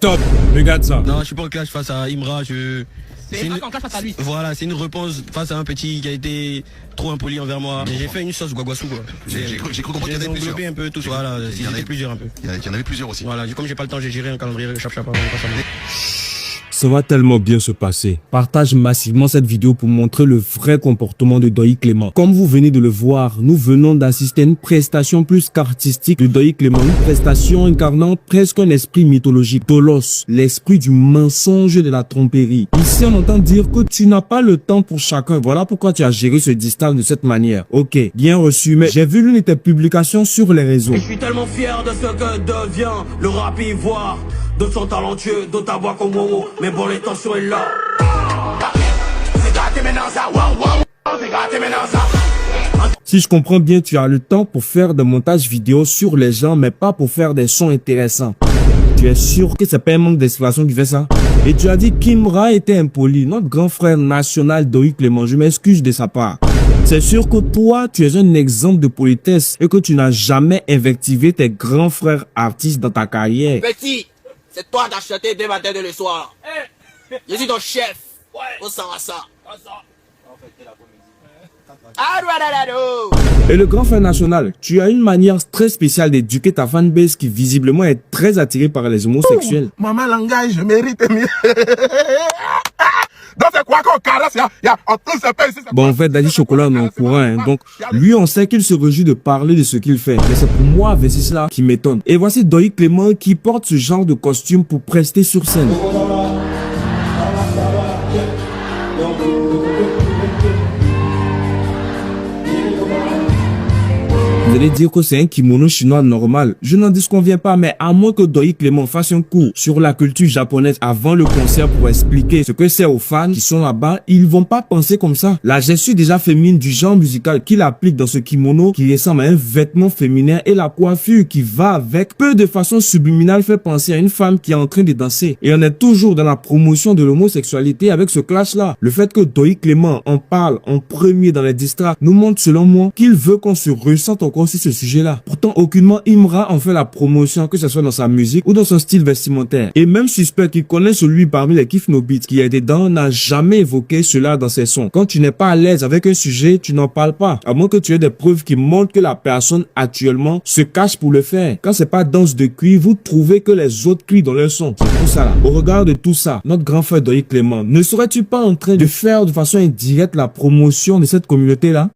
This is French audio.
Stop, regarde ça. Non, je suis pas en clash face à Imra, C'est une... en clash face à lui. Voilà, c'est une réponse face à un petit qui a été trop impoli envers moi. J'ai fait une sauce guaguassou quoi. J'ai cru comprendre qu'il y en avait plusieurs. Un peu tout, voilà, il y en avait plusieurs un peu. Il y en avait plusieurs aussi. Voilà, comme j'ai pas le temps, j'ai géré un calendrier chap-chap. Ça va tellement bien se passer. Partage massivement cette vidéo pour montrer le vrai comportement de Doyi Clément. Comme vous venez de le voir, nous venons d'assister à une prestation plus qu'artistique de Doyi Clément. Une prestation incarnant presque un esprit mythologique. Dolos, l'esprit du mensonge et de la tromperie. Ici, on entend dire que tu n'as pas le temps pour chacun. Voilà pourquoi tu as géré ce distance de cette manière. Ok, bien reçu, mais j'ai vu l'une de tes publications sur les réseaux. Je suis tellement fier de ce que devient le rap ivoire. D'autres sont talentueux, d'autres aboient comme Momo. Mais bon, l'intention est là. Si je comprends bien, tu as le temps pour faire des montages vidéo sur les gens, mais pas pour faire des sons intéressants. Tu es sûr que c'est pas un manque d'inspiration qui fait ça? Et tu as dit qu'Imra était impoli. Notre grand frère national Doyi Clément, je m'excuse de sa part. C'est sûr que toi, tu es un exemple de politesse et que tu n'as jamais invectivé tes grands frères artistes dans ta carrière. Petit, c'est toi d'acheter dès matin de le soir. Je suis ton chef. On s'en va ça. Et le grand frère national, tu as une manière très spéciale d'éduquer ta fanbase qui visiblement est très attirée par les homosexuels. Maman langage, je mérite mieux. Donc c'est quoi qu'on caresse, Bon, en fait, Daddy Chocolat, on est au courant, hein. Donc, lui, on sait qu'il se réjouit de parler de ce qu'il fait. Mais c'est pour moi, c'est cela qui m'étonne. Et voici Doyi Clément qui porte ce genre de costume pour prester sur scène. Vous allez dire que c'est un kimono chinois normal. Je n'en disconviens pas, mais à moins que Doyi Clément fasse un cours sur la culture japonaise avant le concert pour expliquer ce que c'est aux fans qui sont là-bas, ils vont pas penser comme ça. La gesture déjà féminine du genre musical qu'il applique dans ce kimono qui ressemble à un vêtement féminin et la coiffure qui va avec peut de façon subliminale faire penser à une femme qui est en train de danser. Et on est toujours dans la promotion de l'homosexualité avec ce clash-là. Le fait que Doyi Clément en parle en premier dans les distracts nous montre selon moi qu'il veut qu'on se ressente encore sur ce sujet-là. Pourtant, aucunement Imra en fait la promotion, que ce soit dans sa musique ou dans son style vestimentaire. Et même Suspect qui connaît celui parmi les Kiff No Beats qui est dedans n'a jamais évoqué cela dans ses sons. Quand tu n'es pas à l'aise avec un sujet, tu n'en parles pas. À moins que tu aies des preuves qui montrent que la personne actuellement se cache pour le faire. Quand c'est pas danse de cuir, vous trouvez que les autres crient dans leur son. C'est tout ça là. Au regard de tout ça, notre grand frère Doyi Clément, ne serais-tu pas en train de faire de façon indirecte la promotion de cette communauté-là?